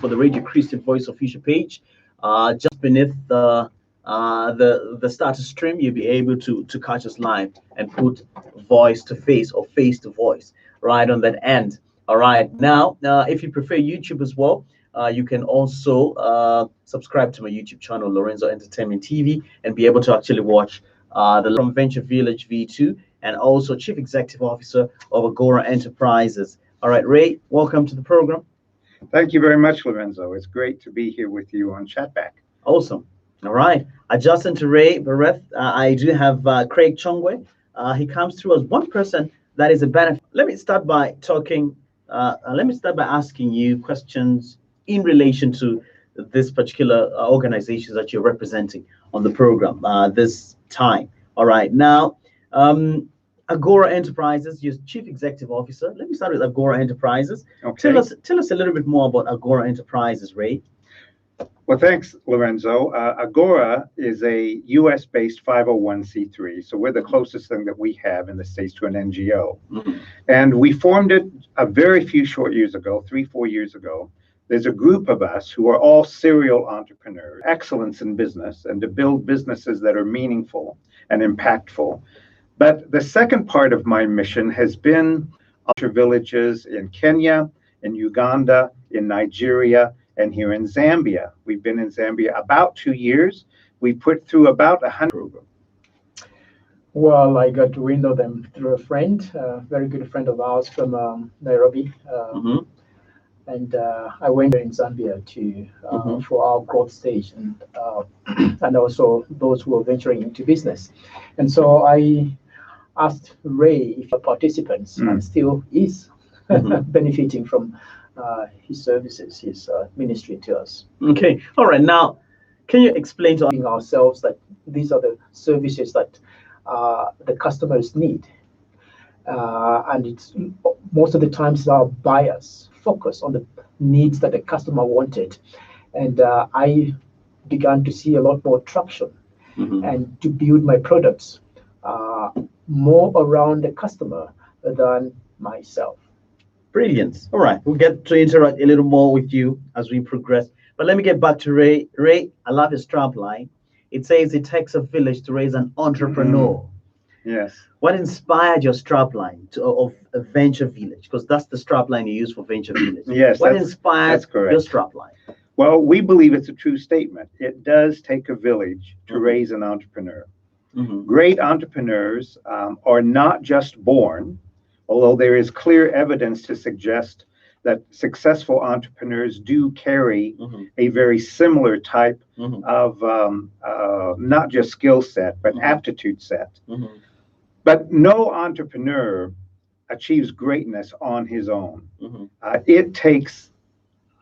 for the Radio Christian Voice official page. Just beneath the status stream, you'll be able to catch us live and put voice to face or face to voice right on that end. All right. Now, if you prefer YouTube as well, you can also subscribe to my YouTube channel, Lorenzo Entertainment TV, and be able to actually watch the from Venture Village V2 and also Chief Executive Officer of Agora Enterprises. All right, Ray, welcome to the program. Thank you very much, Lorenzo. It's great to be here with you on Chatback. Awesome. All right. Adjusting to Ray Bareth, I do have Craig Chongwe. He comes through as one person that is a benefit. Let me start by asking you questions in relation to this particular organization that you're representing on the program this time. All right. Now, Agora Enterprises, your Chief Executive Officer. Let me start with Agora Enterprises. Okay. Tell us a little bit more about Agora Enterprises, Ray. Well, thanks, Lorenzo. Agora is a U.S.-based 501c3, so we're the closest thing that we have in the States to an NGO. Mm-hmm. And we formed it a very few short years ago, 3-4 years ago. There's a group of us who are all serial entrepreneurs, excellence in business, and to build businesses that are meaningful and impactful. But the second part of my mission has been villages in Kenya, in Uganda, in Nigeria, and here in Zambia. We've been in Zambia about 2 years. We put through about 100. Well, I got to know them through a friend, a very good friend of ours from Nairobi. Mm-hmm. And I went there in Zambia to for our growth stage and also those who are venturing into business. And so I asked Ray if the participants and still is benefiting from his services, his ministry to us. Okay. All right. Now, can you explain to ourselves that these are the services that the customers need? And it's most of the times our buyers focus on the needs that the customer wanted. And I began to see a lot more traction and to build my products more around the customer than myself. Brilliant. All right. We'll get to interact a little more with you as we progress. But let me get back to Ray. Ray, I love your strapline. It says it takes a village to raise an entrepreneur. Yes. What inspired your strapline of a venture village? Because that's the strapline you use for venture village. Yes. What inspired your strapline? Well, we believe it's a true statement. It does take a village to raise an entrepreneur. Great entrepreneurs are not just born, although there is clear evidence to suggest that successful entrepreneurs do carry a very similar type of not just skill set, but aptitude set. But no entrepreneur achieves greatness on his own. It takes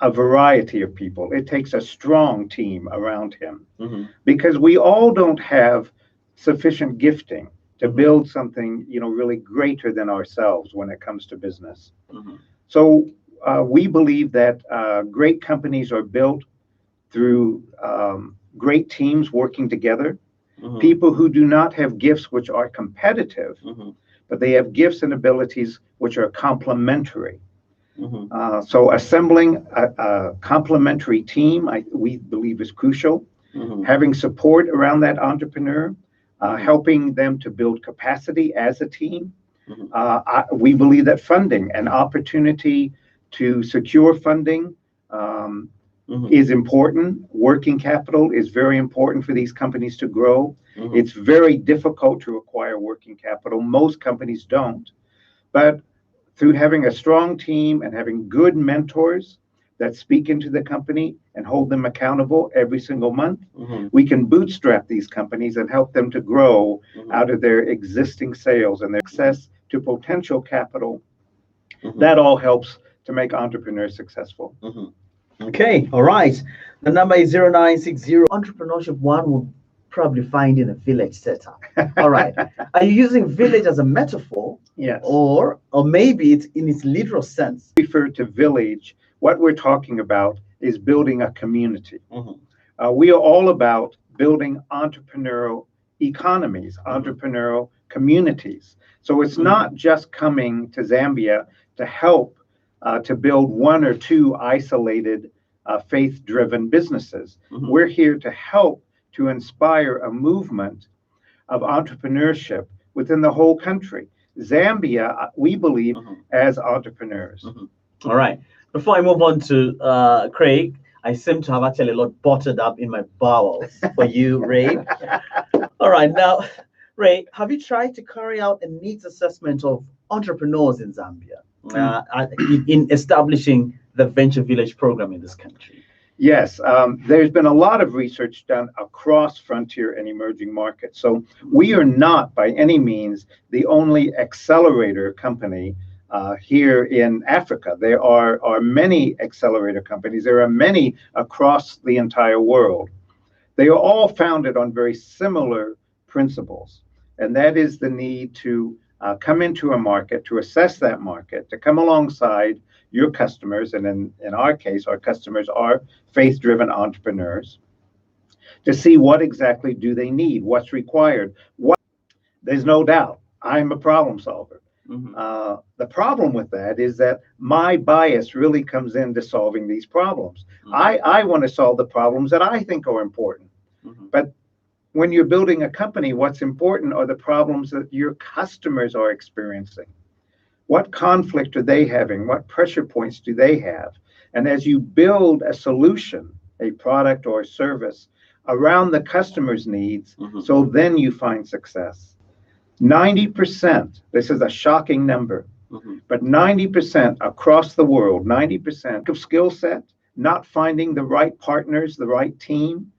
a variety of people. It takes a strong team around him because we all don't have sufficient gifting to build something, really greater than ourselves when it comes to business. So we believe that great companies are built through great teams working together, people who do not have gifts which are competitive, but they have gifts and abilities which are complementary. So assembling a complementary team, we believe is crucial. Having support around that entrepreneur, helping them to build capacity as a team. We believe that funding, an opportunity to secure funding is important. Working capital is very important for these companies to grow. It's very difficult to acquire working capital. Most companies don't. But through having a strong team and having good mentors that speak into the company and hold them accountable every single month, we can bootstrap these companies and help them to grow out of their existing sales and their access to potential capital. That all helps to make entrepreneurs successful. Okay, all right. The number is 0960. Entrepreneurship one will probably find in a village setup. All right. Are you using village as a metaphor? Yes. Or maybe it's in its literal sense? Refer to village. What we're talking about is building a community. We are all about building entrepreneurial economies, entrepreneurial communities. So it's not just coming to Zambia to help to build one or two isolated faith-driven businesses. Mhm. We're here to help to inspire a movement of entrepreneurship within the whole country. Zambia, we believe, Mhm. as entrepreneurs. Mhm. All right. Before I move on to Craig, I seem to have actually a lot bottled up in my bowels for you, Ray. All right. Now, Ray, have you tried to carry out a needs assessment of entrepreneurs in Zambia in establishing the Venture Village program in this country? Yes, there's been a lot of research done across frontier and emerging markets. So we are not by any means the only accelerator company here in Africa. There are many accelerator companies. There are many across the entire world. They are all founded on very similar principles, and that is the need to come into a market, to assess that market, to come alongside your customers, and in our case, our customers are faith-driven entrepreneurs, to see what exactly do they need, what's required. There's no doubt I'm a problem solver. Mhm. The problem with that is that my bias really comes into solving these problems. Mhm. I want to solve the problems that I think are important. Mhm. But when you're building a company, what's important are the problems that your customers are experiencing. What conflict are they having? What pressure points do they have? And as you build a solution, a product or a service around the customer's needs, Mhm. so then you find success. 90%, this is a shocking number, Mhm. but 90% across the world, 90% of skill set, not finding the right partners, the right team,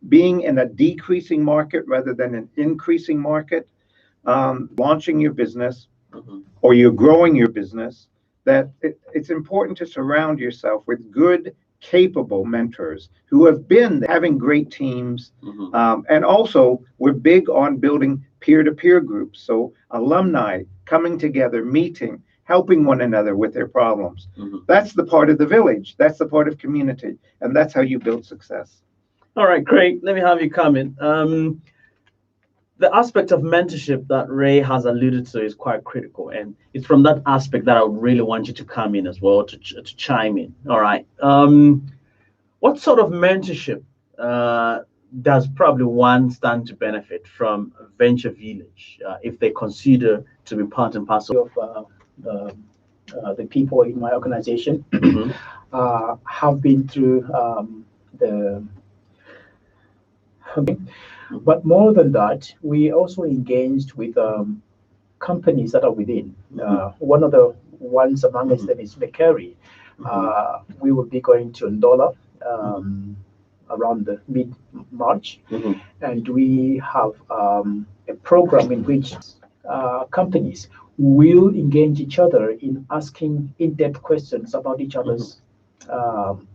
being in a decreasing market rather than an increasing market, launching your business, Mhm. or you're growing your business, that it's important to surround yourself with good, capable mentors who have been having great teams. Mhm. And also, we're big on building peer-to-peer groups. So alumni coming together, meeting, helping one another with their problems. Mhm. That's the part of the village. That's the part of community. And that's how you build success. All right, Craig, let me have you come in. The aspect of mentorship that Ray has alluded to is quite critical, and it's from that aspect that I would really want you to come in as well to chime in. All right. What sort of mentorship does probably one stand to benefit from Venture Village if they consider to be part and parcel? Of the people in my organization Mhm. have been through the. But more than that, we also engaged with companies that are within. One of the ones amongst them is Mekari. We will be going to Ndola around the mid-March, Mhm. and we have a program in which companies will engage each other in asking in-depth questions about each other's um,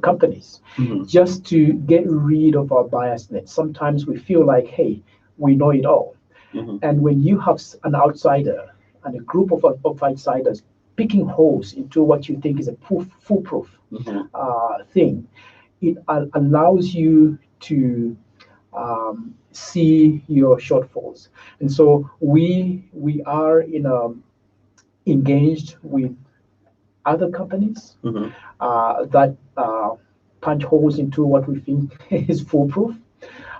companies, Mhm. just to get rid of our biasness. Sometimes we feel like, hey, we know it all. Mhm. And when you have an outsider and a group of outsiders picking holes into what you think is a foolproof Mhm. thing, it allows you to see your shortfalls. And so we are engaged with other companies Mhm. that punch holes into what we think is foolproof.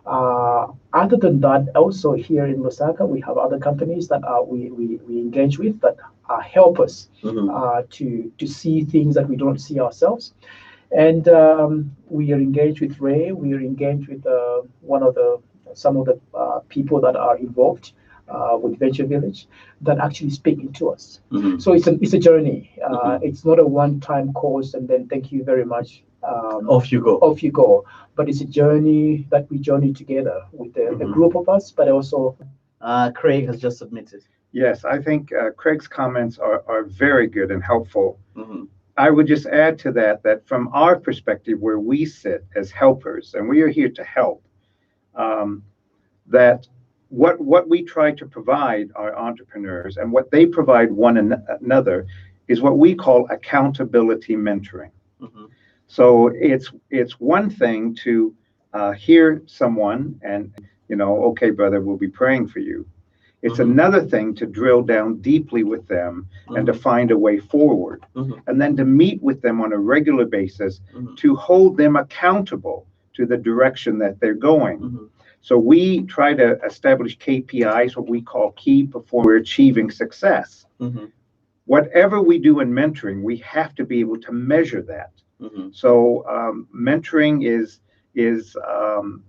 Other than that, also here in Lusaka, we have other companies that we engage with that help us Mhm. to see things that we don't see ourselves. And we are engaged with Ray. We are engaged with some of the people that are involved with Venture Village that actually speaking to us. Mhm. So it's a journey. Mhm. It's not a one-time course and then thank you very much. Off you go. Off you go. But it's a journey that we journey together with a group of us, but also. Craig has just submitted. Yes, I think Craig's comments are very good and helpful. Mhm. I would just add to that that from our perspective, where we sit as helpers, and we are here to help, that what we try to provide our entrepreneurs and what they provide one another is what we call accountability mentoring. Mhm. So it's one thing to hear someone and okay, brother, we'll be praying for you. It's another thing to drill down deeply with them and to find a way forward, and then to meet with them on a regular basis to hold them accountable to the direction that they're going. So we try to establish KPIs, what we call key performance. We're achieving success. Whatever we do in mentoring, we have to be able to measure that. So mentoring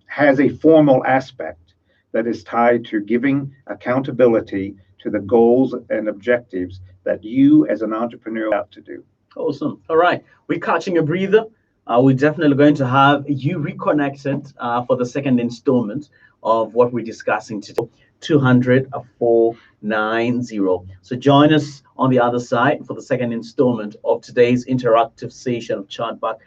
has a formal aspect that is tied to giving accountability to the goals and objectives that you as an entrepreneur have to do. Awesome. All right. We're catching a breather. We're definitely going to have you reconnected for the second installment of what we're discussing today, 200-490. So join us on the other side for the second installment of today's interactive session of Chatback